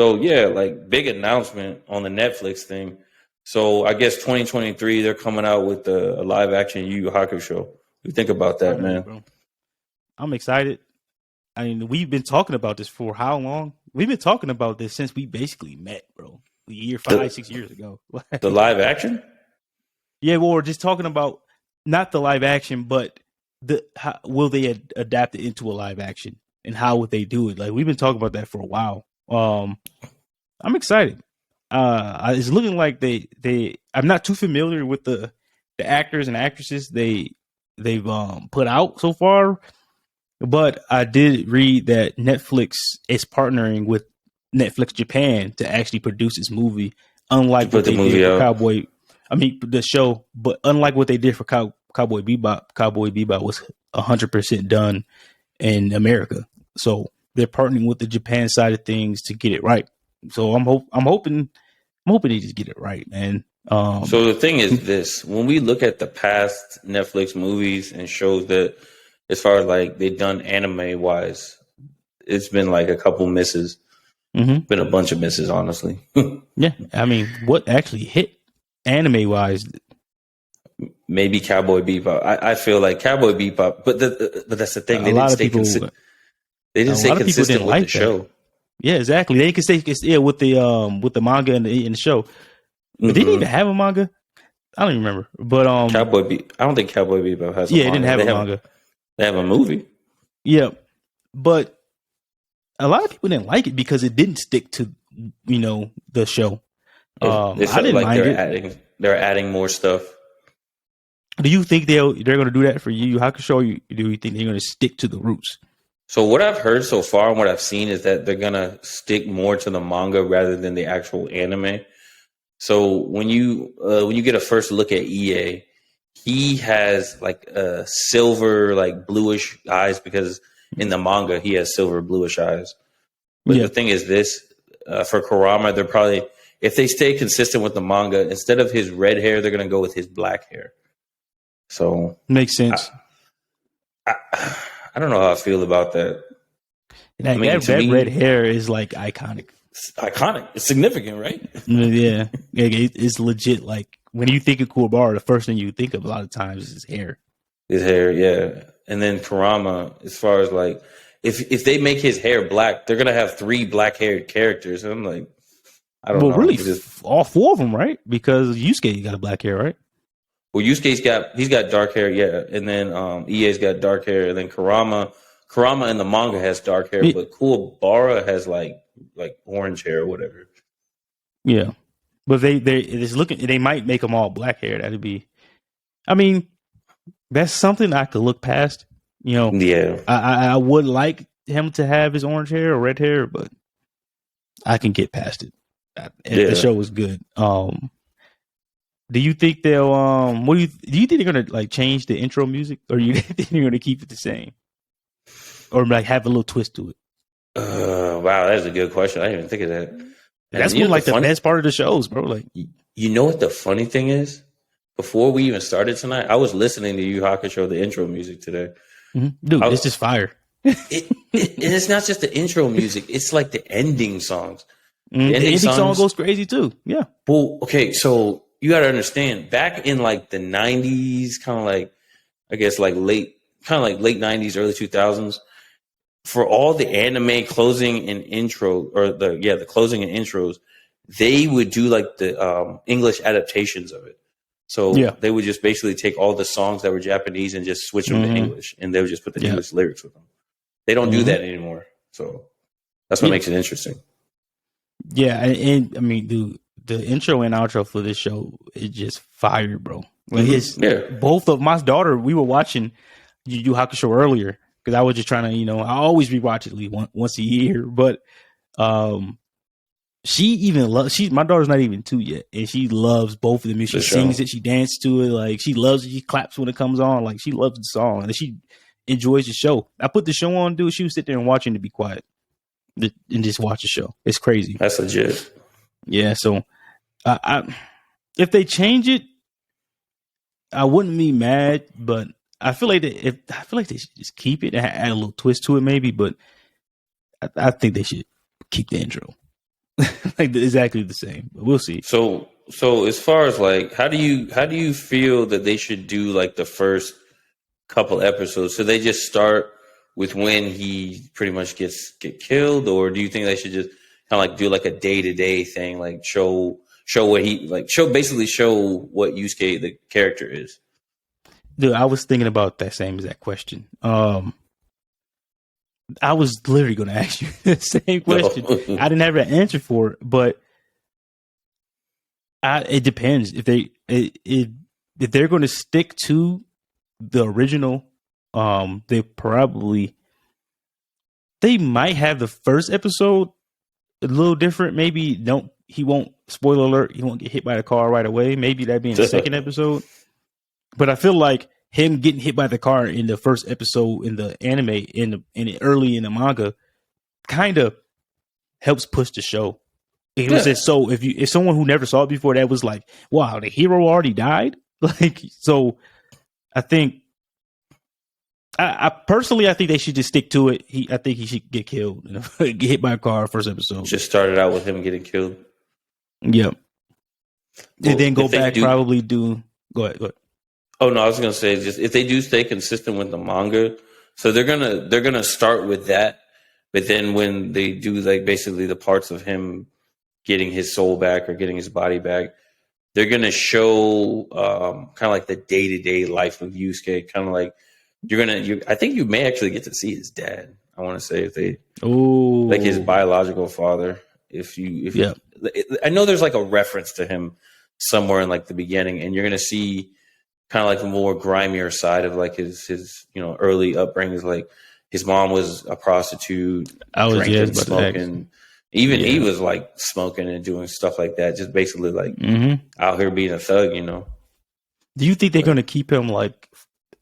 So yeah, like big announcement on the Netflix thing. So I guess 2023 they're coming out with a live action Yu Yu Hakusho. What do you think about that, Finally, man? bro. I'm excited. I mean, we've been talking about this for how long? We've been talking about this since we basically met, bro. A year, The 6 years ago. the live action? Yeah, well, we're just talking about not the live action, but will they adapt it into a live action, and how would they do it? Like, we've been talking about that for a while. I'm excited. It's looking like they. I'm not too familiar with the actors and actresses they've put out so far, but I did read that Netflix is partnering with Netflix Japan to actually produce this movie, To unlike put what the they did movie for out. Cowboy. I mean, the show, but unlike what they did for Cowboy Bebop, Cowboy Bebop was 100% done in America. So they're partnering with the Japan side of things to get it right. So I'm hoping they just get it right, man. So the thing is this: when we look at the past Netflix movies and shows that, as far as like they've done anime wise, it's been like a couple misses. Mhm. Been a bunch of misses, honestly. Yeah, I mean, what actually hit anime wise? Maybe Cowboy Bebop. I feel like Cowboy Bebop, but that's the thing. A They didn't lot of stay people, They didn't a stay lot of people consistent didn't with the like that. show. Yeah, exactly. They can say with the manga and the show, but they didn't Hmm even have a manga. I don't even remember, but I don't think Cowboy Bebop has a yeah, it didn't manga. have a manga. They have a movie. Yeah, but a lot of people didn't like it because it didn't stick to the show. It I felt didn't like mind it. they're adding more stuff. Do you think they're going to do that for Yu Yu Hakusho? Or do you think they're going to stick to the roots? So what I've heard so far and what I've seen is that they're gonna stick more to the manga rather than the actual anime. So when you get a first look at EA, he has like silver, like bluish eyes because in the manga he has silver bluish eyes. But Yeah, the thing is this, for Kurama, they're probably, if they stay consistent with the manga, instead of his red hair, they're gonna go with his black hair. So makes I, sense. I, I don't know how I feel about that. I mean, to That red me, hair is like iconic. it's iconic. It's significant, right? Yeah, it's legit. Like when you think of Kuwabara, the first thing you think of a lot of times is his hair. His hair, yeah. And then Kurama, as far as like, if they make his hair black, they're gonna have three black haired characters. And I'm like, I don't Well, know. really, It's just, all four of them, right? Because Yusuke got a black hair, right? well, he's got dark hair, yeah. And then EA's got dark hair, and then Kurama in the manga has dark hair, but Kuwabara has like orange hair or whatever. Yeah, but they might make them all black hair. That'd be. I mean, that's something I could look past. Yeah, I would like him to have his orange hair or red hair, but I can get past it. The yeah. show was good. Do you think they'll what do you think they're gonna like change the intro music, or you think they're gonna keep it the same, or like have a little twist to it? Wow, that's a good question. I didn't even think of that. And That's one of like the best part of the shows, bro. Like, you know what the funny thing is? Before we even started tonight, I was listening to Yu Yu Hakusho, the intro music today. dude, it's just fire. And it's not just the intro music; it's like the ending songs. The ending song goes crazy too. Yeah. Well, okay, so you got to understand, back in like the '90s, kind of like, I guess like late '90s, early 2000s, for all the anime closing and intro, or the closing and intros, they would do like the English adaptations of it. So Yeah. they would just basically take all the songs that were Japanese and just switch them to English, and they would just put the English lyrics with them. They don't do that anymore. So that's what makes it interesting. Yeah, and I mean, dude, the intro and outro for this show is just fire, bro. Like it's both of my daughter. We were watching Yu Yu Hakusho earlier because I was just trying to, I always rewatch it at least once a year. But she even loves. My daughter's not even 2 yet, and she loves both of them. She sings it, she dances to it, like she loves it. She claps when it comes on, like she loves the song, and she enjoys the show. I put the show on, dude. She would sit there and watching to be quiet and just watch the show. It's crazy. That's legit. Yeah. So, I if they change it, I wouldn't be mad, but I feel like they should just keep it and add a little twist to it, maybe. But I think they should keep the intro. like exactly the same. But we'll see. So as far as like, how do you feel that they should do like the first couple episodes? So they just start with when he pretty much get killed, or do you think they should just kind of like do like a day-to-day thing, like show what he like show what Yusuke the character is? Dude, I was thinking about that same exact question. I was literally going to ask you the same question. No. I didn't have an answer for it, but it depends if they're going to stick to the original. They might have the first episode a little different. Maybe he won't, spoiler alert, he won't get hit by the car right away. Maybe that'd be in the second episode. But I feel like him getting hit by the car in the first episode in the anime, early in the manga, kind of helps push the show. It was just so if someone who never saw it before, that was like, wow, the hero already died. Like, so I think I personally think they should just stick to it. I think he should get killed, get hit by a car first episode. Just started out with him getting killed. Yep. Well, and then go back, probably do. Go ahead. Oh no, I was gonna say, just if they do stay consistent with the manga, so they're gonna start with that, but then when they do like basically the parts of him getting his soul back or getting his body back, they're gonna show kind of like the day-to-day life of Yusuke. Kind of like I think you may actually get to see his dad. I want to say if they like his biological father. I know there's like a reference to him somewhere in like the beginning, and you're gonna see kind of like a more grimier side of like his early upbringing. Like his mom was a prostitute, drinking, smoking. Even he was like smoking and doing stuff like that, just basically like out here being a thug, Do you think they're going to keep him like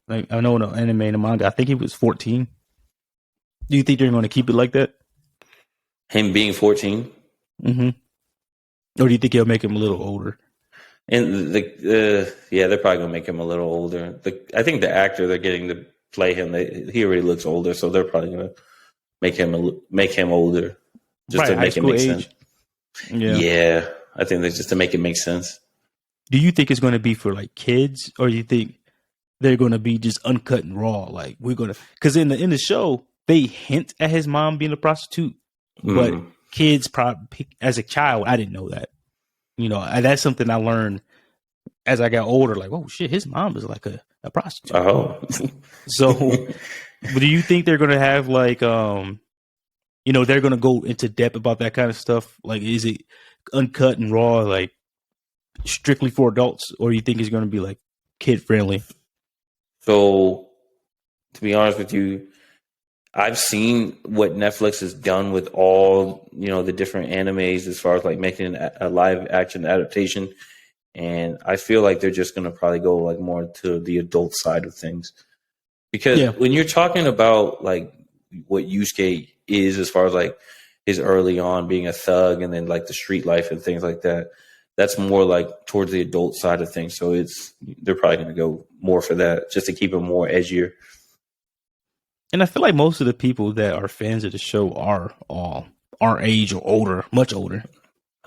I know in the anime and the manga, I think he was 14. Do you think they're going to keep it like that? Him being 14? Mm-hmm. Or do you think he'll make him a little older? And they're probably going to make him a little older. I think the actor they're getting to play him, he already looks older, so they're probably going to make him older. Just to make it make sense. Yeah, I think that's just to make it make sense. Do you think it's going to be for like kids, or do you think they're going to be just uncut and raw? Like we're going to, because in the show they hint at his mom being a prostitute, but kids probably as a child, I didn't know that. That's something I learned as I got older. Like, oh shit, his mom is like a prostitute. Oh, so but do you think they're going to have like they're going to go into depth about that kind of stuff? Like, is it uncut and raw, like strictly for adults, or you think it's going to be like kid friendly? So, to be honest with you, I've seen what Netflix has done with all the different animes as far as like making a live action adaptation, and I feel like they're just going to probably go like more to the adult side of things, because when you're talking about like what Yusuke is as far as like his early on being a thug and then like the street life and things like that, that's more like towards the adult side of things. So they're probably going to go more for that just to keep it more edgier. And I feel like most of the people that are fans of the show are all our age or older, much older.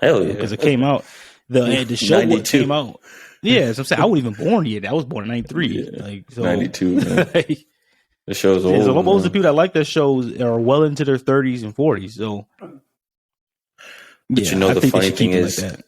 Hell yeah. Because it came out, the show came out. Yeah, so I'm saying I wasn't even born yet. I was born in 93. Yeah. Like, so, 92, man. The show's old. So most of the people that like that show are well into their 30s and 40s. So, but the funny thing is, like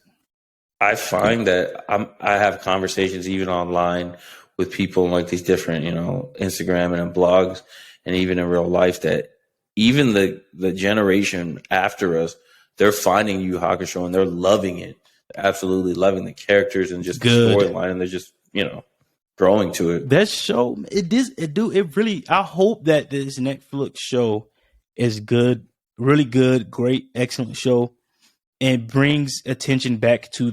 I find that I have conversations even online with people in like these different, Instagram and blogs, and even in real life, that even the generation after us, they're finding Yu Yu Hakusho and they're loving it, absolutely loving the characters and just the storyline, and they're just growing to it. That show, it really, I hope that this Netflix show is good, really good, great, excellent show, and brings attention back to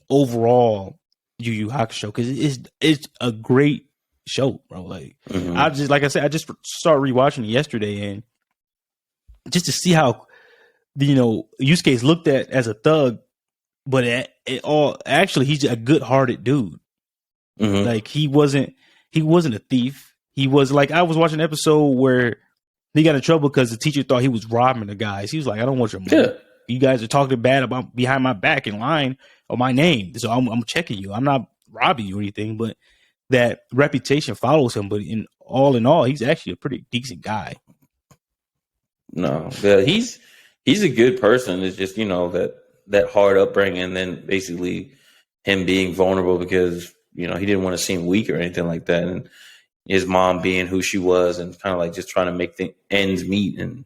overall Yu Yu Hakusho, because it's a great show, bro. Like I just started rewatching it yesterday, and just to see how Yusuke is looked at as a thug, but actually he's a good-hearted dude. Mm-hmm. Like he wasn't a thief. He was like, I was watching an episode where he got in trouble because the teacher thought he was robbing the guys. He was like, I don't want your money. you guys are talking bad about behind my back and lying on my name. So I'm checking you. I'm not robbing you or anything, but that reputation follows him. But in all, he's actually a pretty decent guy. No, he's a good person. It's just, that hard upbringing, and then basically him being vulnerable because, he didn't want to seem weak or anything like that. And his mom being who she was and kind of like just trying to make the ends meet. And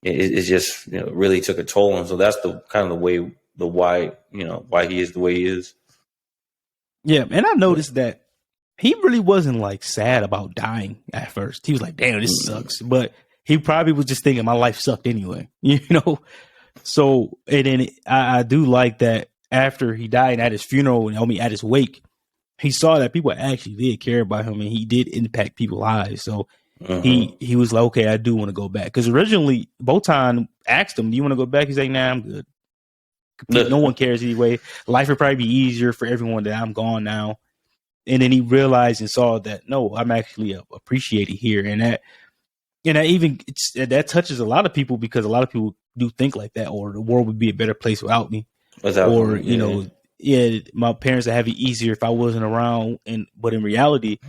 it just, really took a toll on him. So that's the kind of why he is the way he is. Yeah. And I noticed that he really wasn't like sad about dying at first. He was like, damn, this sucks. But he probably was just thinking my life sucked anyway, So, and then I do like that after he died at his funeral and at his wake, he saw that people actually did care about him and he did impact people's lives. So he was like, okay, I do want to go back. Because originally, Botan asked him, do you want to go back? He's like, nah, I'm good. No one cares anyway. Life would probably be easier for everyone that I'm gone now. And then he realized and saw that, no, I'm actually appreciated here. And that touches a lot of people because a lot of people do think like that, or the world would be a better place without me. My parents would have it easier if I wasn't around. But in reality,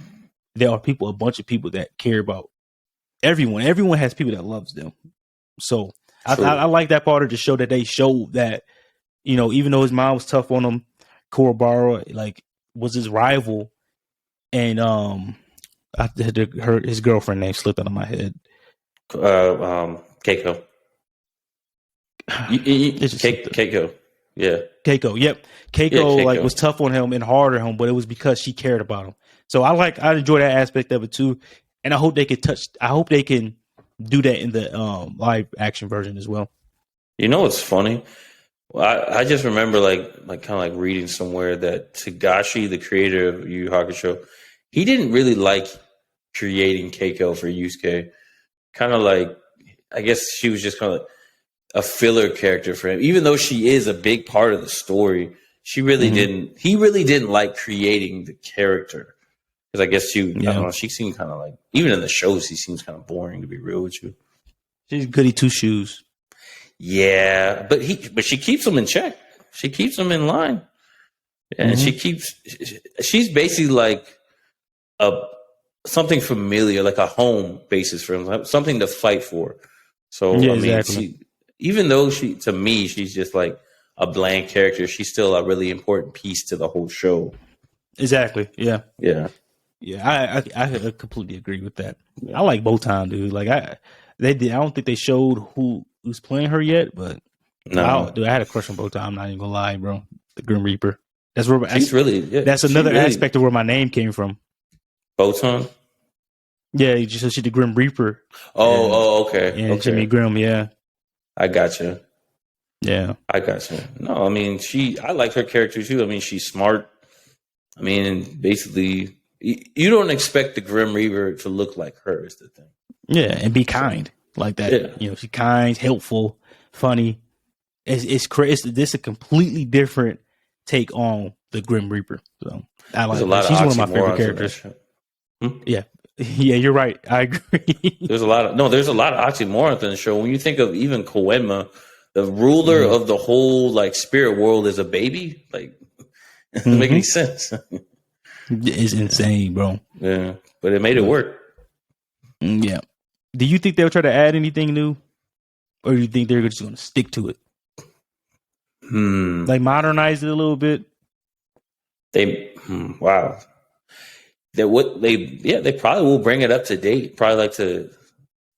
there are a bunch of people that care about everyone. Everyone has people that loves them. So I like that part of the show that they showed that, even though his mom was tough on him, Kurobara was his rival, and his girlfriend name slipped out of my head. Keiko. Keiko. Yeah. Keiko. Yep. Keiko was tough on him and hard on him, but it was because she cared about him. So I enjoy that aspect of it too, and I hope they can do that in the live action version as well. It's funny. Well, I just remember kind of reading somewhere that Tagashi, the creator of Yu Yu Hakusho, he didn't really like creating Keiko for Yusuke. Kind of I guess she was just kind of a filler character for him, even though she is a big part of the story. She really didn't. He really didn't like creating the character because I guess I don't know. She seemed kind of even in the shows, he seems kind of boring, to be real with you. She's goody two shoes. Yeah, but she keeps him in check. She keeps him in line, and she's basically something familiar, like a home basis for him, something to fight for. So exactly. Even though to me, she's just a bland character, she's still a really important piece to the whole show. Exactly. Yeah. Yeah. Yeah. I completely agree with that. I like Botan, dude. I don't think they showed who's playing her yet, but no, I had a crush on Botan. I'm not even gonna lie, bro. The Grim Reaper. That's where that's another aspect of where my name came from. Botan. Yeah, she's the Grim Reaper. Okay. And Jimmy Grimm, yeah. I gotcha. Yeah. I gotcha. No, I like her character too. She's smart. Basically, you don't expect the Grim Reaper to look like her is the thing. Yeah, and be kind like that. Yeah. She's kind, helpful, funny. It's crazy. This is a completely different take on the Grim Reaper. So I like her. She's one of my favorite characters. Yeah. Yeah, you're right. I agree. There's a lot of oxymorons in the show. When you think of even Koenma, the ruler of the whole spirit world is a baby. It doesn't make any sense. It's insane, bro. Yeah, but it made it work. Yeah. Do you think they'll try to add anything new, or do you think they're just going to stick to it? Modernize it a little bit. Wow. They probably will bring it up to date, probably to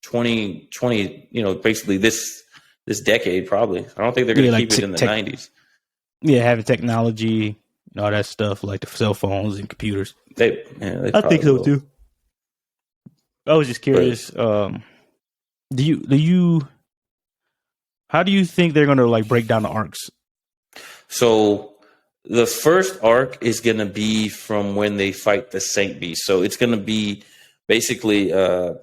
2020, basically this decade, probably. I don't think they're going to keep it in the 90s. Yeah, having technology and all that stuff, like the cell phones and computers. They I think so too. I was just curious. How do you think they're going to break down the arcs? So the first arc is going to be from when they fight the Saint Beast. So it's going to be basically they're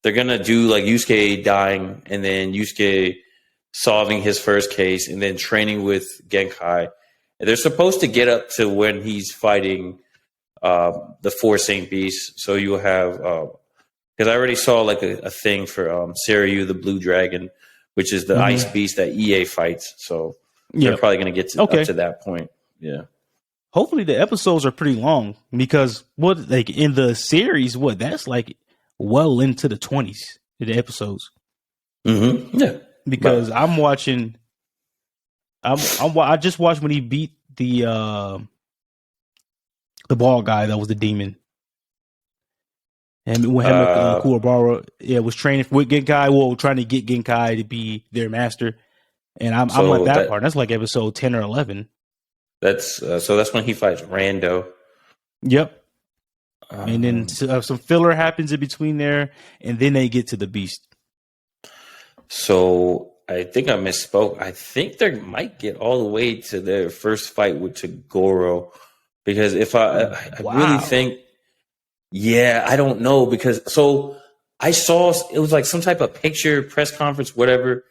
going to do Yusuke dying and then Yusuke solving his first case and then training with Genkai. And they're supposed to get up to when he's fighting the 4 Saint Beasts. So you'll have because I already saw a thing for Seiryu the Blue Dragon which is the ice beast that EA fights. So they're probably going to get up to that point. Yeah. Hopefully the episodes are pretty long because like in the series, that's like well into the 20s in the episodes. Mm-hmm. Yeah. Because I'm watching. I just watched when he beat the bald guy that was the demon. And when Kuwabara was training with Genkai, trying to get Genkai to be their master. And I'm at that part. That's like episode 10 or 11. That's that's when he fights Rando. Yep. And then some filler happens in between there, and then they get to the beast. So I think I misspoke. I think they might get all the way to their first fight with Toguro, because if I really think, I don't know, because I saw it was like some type of picture, press conference, whatever.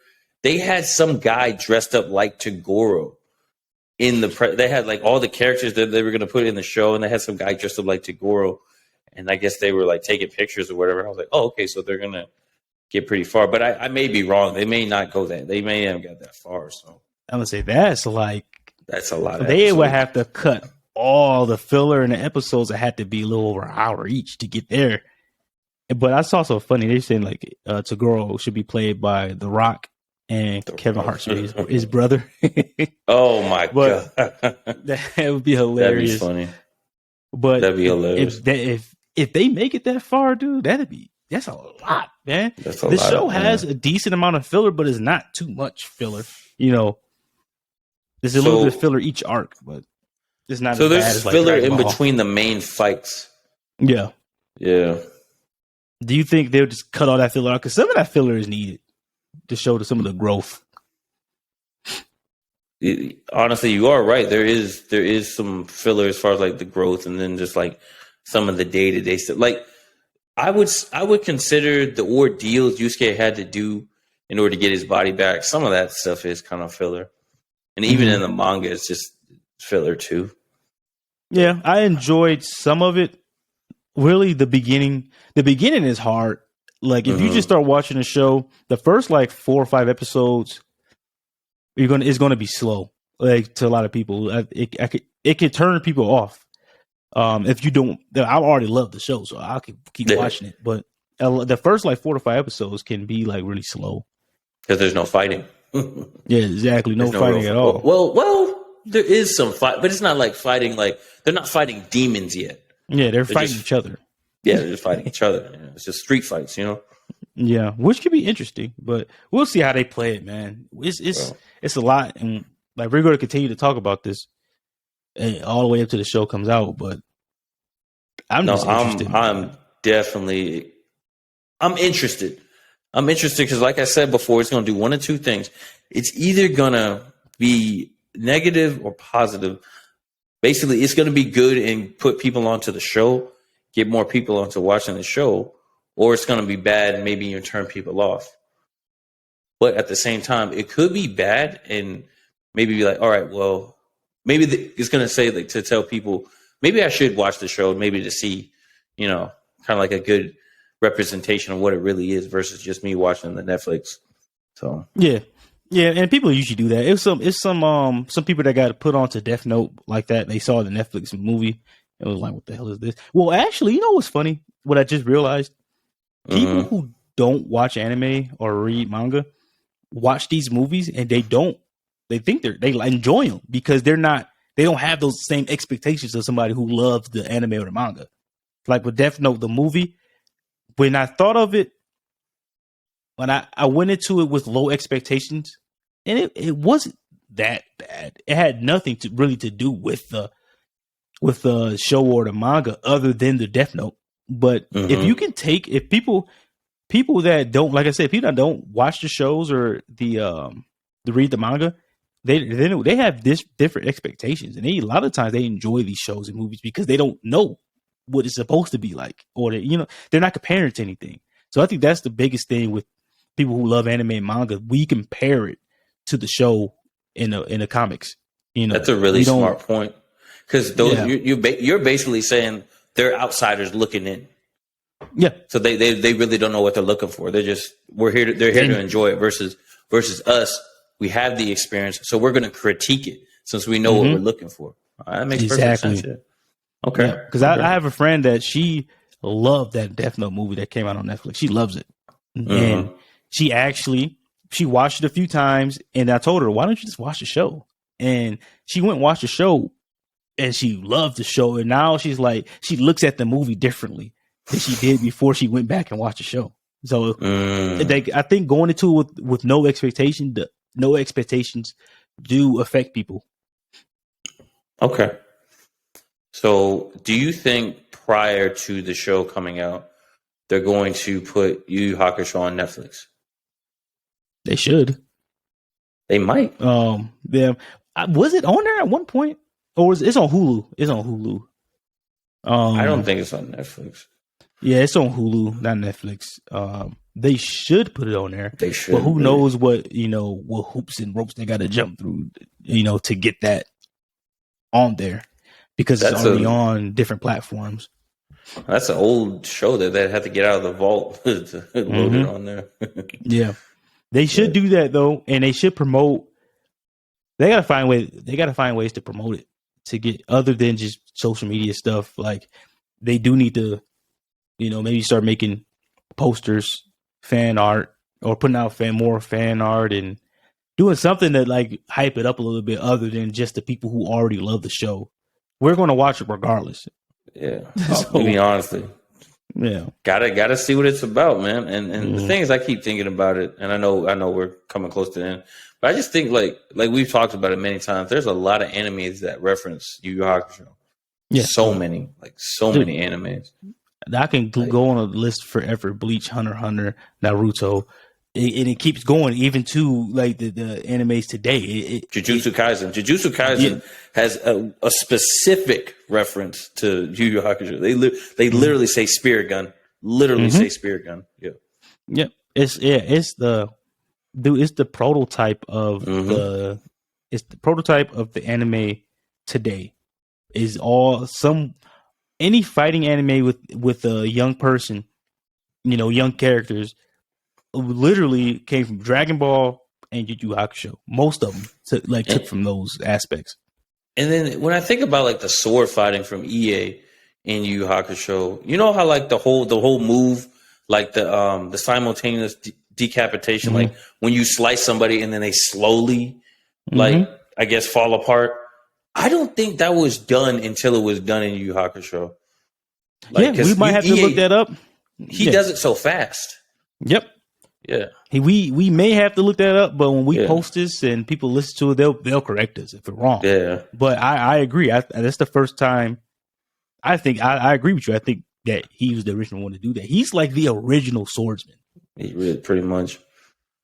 They had some guy dressed up like Toguro in the they had like all the characters that they were going to put in the show, and they had some guy dressed up like Toguro, and I guess they were like taking pictures or whatever. I was like, oh, okay, so they're gonna get pretty far, but I may be wrong. They may not go that. They may have got that far. So I'm gonna say that's a lot. They would have to cut all the filler in the episodes. That had to be a little over an hour each to get there. But I saw so funny. They're saying like Toguro should be played by The Rock and Kevin Hart, his brother. Oh my god, that would be hilarious. That'd be funny. But that'd be hilarious. If they make it that far, dude, that's a lot, man. The show has a decent amount of filler, but it's not too much filler. There's a little bit of filler each arc, but it's not. So there's filler in between the main fights. Yeah. Yeah. Do you think they'll just cut all that filler out? Because some of that filler is needed to show some of the growth. Honestly, you are right. There is some filler as far as like the growth, and then just like some of the day-to-day stuff. Like I would consider the ordeals Yusuke had to do in order to get his body back. Some of that stuff is kind of filler, and even in the manga, it's just filler too. Yeah, I enjoyed some of it. Really, the beginning is hard. Like if you just start watching a show, the first like 4 or 5 episodes, it's gonna be slow. Like to a lot of people, it can turn people off. If you don't, I already love the show, so I can keep watching it. But the first like 4 to 5 episodes can be like really slow because there's no fighting. Yeah, exactly, no fighting at all. Well, there is some fight, but it's not like fighting. Like they're not fighting demons yet. Yeah, they're fighting each other. Yeah, they're just fighting each other. Yeah, it's just street fights, Yeah, which could be interesting, but we'll see how they play it, man. It's a lot, and like we're going to continue to talk about this all the way up to the show comes out. But I'm interested. I'm interested. I'm interested because, like I said before, it's going to do one of two things. It's either going to be negative or positive. Basically, it's going to be good and put people onto the show, get more people onto watching the show, or it's going to be bad and maybe you turn people off. But at the same time, it could be bad and maybe be like, all right, well, maybe it's going to say like to tell people, maybe I should watch the show, maybe to see, kind of like a good representation of what it really is versus just me watching the Netflix. So yeah, and people usually do that. It's some people that got put onto Death Note like that. They saw the Netflix movie and was like, "What the hell is this?" Well, actually, you know what's funny? What I just realized: people who don't watch anime or read manga watch these movies and they think they enjoy them because they don't have those same expectations of somebody who loves the anime or the manga. Like with Death Note, the movie, when I thought of it, when I went into it with low expectations, and it wasn't that bad. It had nothing to do with the show or the manga other than the Death Note. But if people that don't, like I said, people that don't watch the shows or the read the manga, they have this different expectations, and a lot of times they enjoy these shows and movies because they don't know what it's supposed to be like, or they're not comparing it to anything. So I think that's the biggest thing with people who love anime and manga. We compare it to the show in the comics. That's a really smart point, because you're basically saying they're outsiders looking in. Yeah. So they really don't know what they're looking for. They're here to enjoy it versus versus us. We have the experience, so we're going to critique it since we know what we're looking for. That makes perfect sense. Yeah. Okay. Because I have a friend that she loved that Death Note movie that came out on Netflix. She loves it. And she watched it a few times, and I told her, why don't you just watch the show? And she went and watched the show, and she loved the show. And now she's like, she looks at the movie differently than she did before she went back and watched the show. So I think going into it with no expectations do affect people. Okay. So do you think prior to the show coming out, they're going to put Yu Yu Hakusho on Netflix? They should. They might. Yeah. Was it on there at one point, or it's on Hulu? It's on Hulu. I don't think it's on Netflix. Yeah, it's on Hulu, not Netflix. They should put it on there. They should. But who knows what hoops and ropes they got to jump through, to get that on there, because it's already on different platforms. That's an old show that they had to get out of the vault to load it on there. Yeah, they should do that though, and they should promote. They gotta find ways. They gotta find ways to promote it, to get other than just social media stuff. Like, they do need to, maybe start making posters, fan art, or putting out more fan art, and doing something that like hype it up a little bit, other than just the people who already love the show. We're going to watch it regardless. Yeah, I'll be honestly. Yeah, gotta see what it's about, man. And the thing is, I keep thinking about it, and I know we're coming close to the end, but I just think like we've talked about it many times. There's a lot of animes that reference Yu Yu Hakusho. Yeah, so many animes. I can go on a list forever: Bleach, Hunter x Hunter, Naruto, and it keeps going even to like the animes today. Jujutsu Kaisen has a specific reference to Yu Yu Hakusho. They literally say spirit gun. Say spirit gun. Yeah. Yeah. It's the prototype of the anime today. Is all any fighting anime with a young person, young characters, literally came from Dragon Ball and Yu Yu Hakusho. Most of them took from those aspects. And then when I think about like the sword fighting from EA in Yu Yu Hakusho, you know how like the whole move, like the simultaneous decapitation, like when you slice somebody and then they slowly like I guess fall apart. I don't think that was done until it was done in Yu Yu Hakusho. Like, we might have to look that up. He does it so fast. Yep. Yeah. We may have to look that up, but when we post this and people listen to it, they'll correct us if we're wrong. Yeah. But I agree. That's the first time. I think I agree with you. I think that he was the original one to do that. He's like the original swordsman. He really pretty much.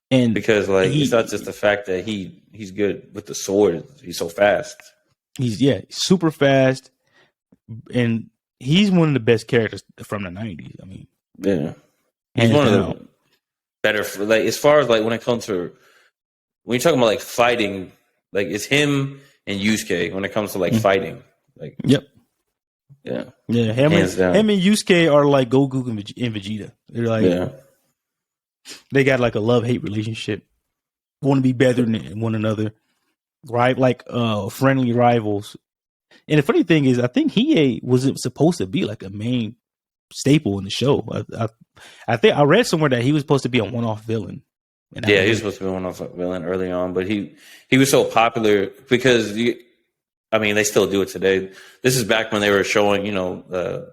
And because it's not just the fact that he's good with the sword. He's so fast. He's super fast, and he's one of the best characters from the 90s. I mean, he's one of the better as far as when it comes to when you're talking about fighting, it's him and Yusuke when it comes to fighting. Him and Yusuke are like Goku and Vegeta. They're they got a love-hate relationship. Want to be better than one another. Right, friendly rivals. And the funny thing is, I think Hiei wasn't supposed to be a main staple in the show. I think I read somewhere that he was supposed to be a one-off villain. He was supposed to be a one-off villain early on, but he was so popular because they still do it today. This is back when they were showing, the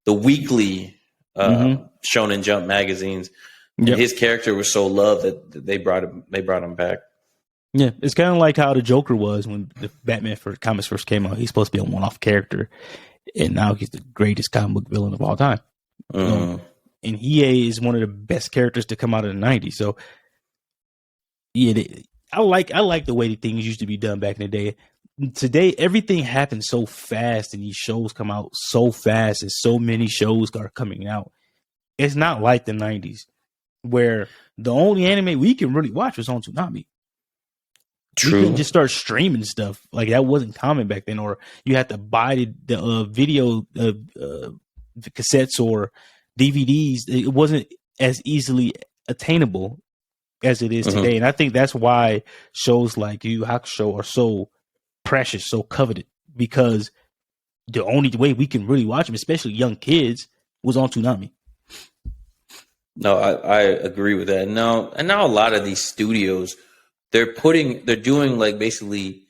weekly Shonen Jump magazines. Yep. His character was so loved that they brought him back. Yeah, it's kind of like how the Joker was when the Batman comics first came out. He's supposed to be a one-off character, and now he's the greatest comic book villain of all time. And Hiei is one of the best characters to come out of the 90s. So, I like the way that things used to be done back in the day. Today, everything happens so fast, and these shows come out so fast, and so many shows are coming out. It's not like the 90s, where the only anime we can really watch was on Toonami. True. You can just start streaming stuff. That wasn't common back then, or you had to buy the video cassettes or DVDs. It wasn't as easily attainable as it is today. And I think that's why shows like Yu Yu Hakusho are so precious, so coveted, because the only way we can really watch them, especially young kids, was on Toonami. No, I agree with that. And now a lot of these studios, they're doing like basically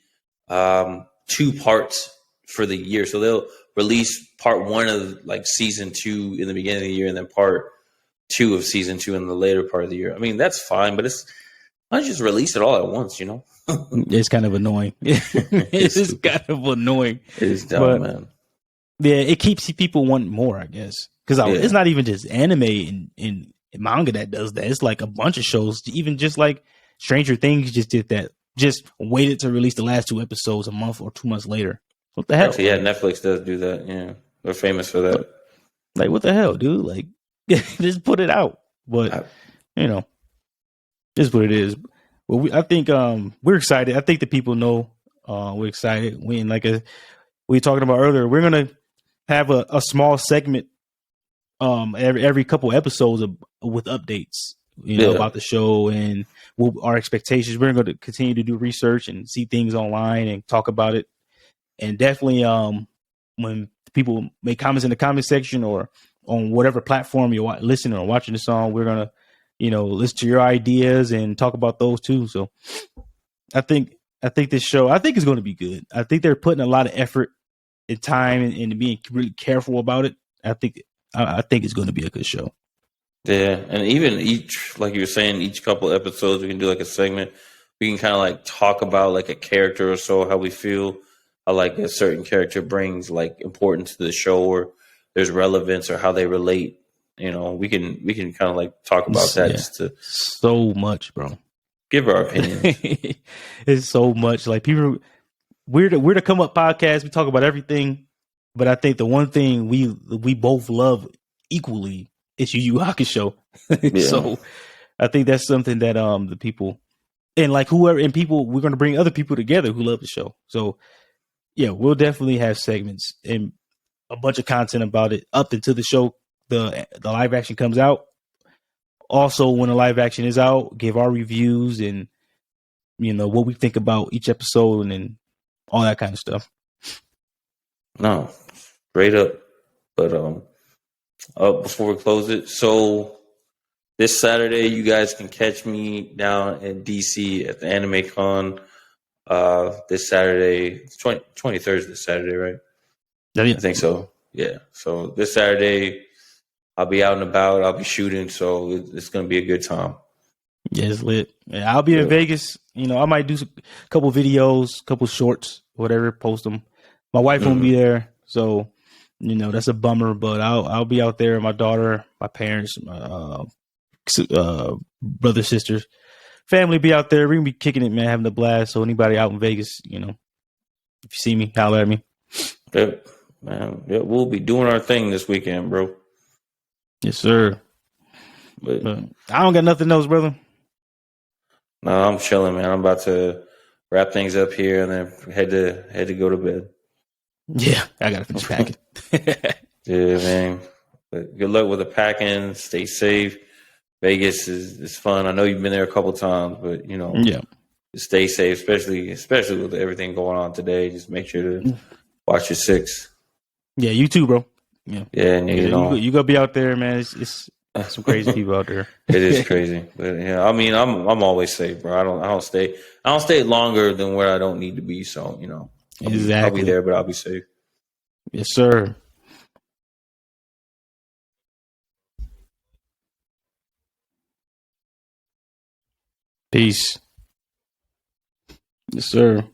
2 parts for the year. So they'll release part 1 of like season 2 in the beginning of the year, and then part 2 of season 2 in the later part of the year. I mean, that's fine, but why don't you just release it all at once, you know? It's kind of annoying. It's kind of annoying. It is dumb, man. Yeah, it keeps people wanting more, I guess. Because it's not even just anime and manga that does that. It's like a bunch of shows. Even just like Stranger Things just did that. Just waited to release the last 2 episodes a month or 2 months later. What the hell? Actually, yeah, Netflix does do that. Yeah, they're famous for that. Like, what the hell, dude? Like, just put it out. But you know, this is what it is. Well, I think we're excited. I think the people know we're excited. We were talking about earlier, we're gonna have a small segment every couple episodes with updates, about the show and our expectations. We're going to continue to do research and see things online and talk about it. And definitely when people make comments in the comment section or on whatever platform you're listening or watching this on, we're going to listen to your ideas and talk about those too. So I think this show, I think it's going to be good. I think they're putting a lot of effort and time and being really careful about it. I think it's going to be a good show. Yeah, and even like you were saying, each couple episodes we can do like a segment. We can kind of like talk about like a character or so, how we feel, how like a certain character brings like importance to the show, or there's relevance, or how they relate. We can kind of like talk about that. Yeah. Just to so much, bro. Give our opinions. It's so much. Like people, we're the Come Up podcast. We talk about everything, but I think the one thing we both love equally is Yu Yu Hakusho. Yeah. So I think that's something that the people and like whoever and people, we're going to bring other people together who love the show. So yeah, we'll definitely have segments and a bunch of content about it up until the show, the live action comes out. Also, when the live action is out, give our reviews and what we think about each episode and all that kind of stuff. No, straight up. But before we close it, so this Saturday you guys can catch me down in DC at the Anime Con. This Saturday, 23rd is this Saturday, right? Yeah. I think so. Yeah. So this Saturday, I'll be out and about. I'll be shooting, so it's going to be a good time. Yeah, it's lit. Yeah, I'll be in Vegas. I might do a couple videos, couple shorts, whatever, post them. My wife won't be there, so that's a bummer. But I'll be out there. My daughter, my parents, my brothers, sisters, family be out there. We're gonna be kicking it, man, having a blast. So anybody out in Vegas, if you see me, holler at me. Yep, man. Yeah, we'll be doing our thing this weekend, bro. Yes, sir. But I don't got nothing else, brother. No, I'm chilling, man. I'm about to wrap things up here and then head to go to bed. Yeah, I gotta finish packing. Yeah, man. But good luck with the packing. Stay safe. Vegas is fun. I know you've been there a couple times, but stay safe, especially with everything going on today. Just make sure to watch your 6. Yeah, you too, bro. Yeah, you go be out there, man. It's some crazy people out there. It is crazy, but I mean, I'm always safe, bro. I don't stay longer than where I don't need to be. So exactly. I'll be there, but I'll be safe. Yes, sir. Peace. Yes, sir.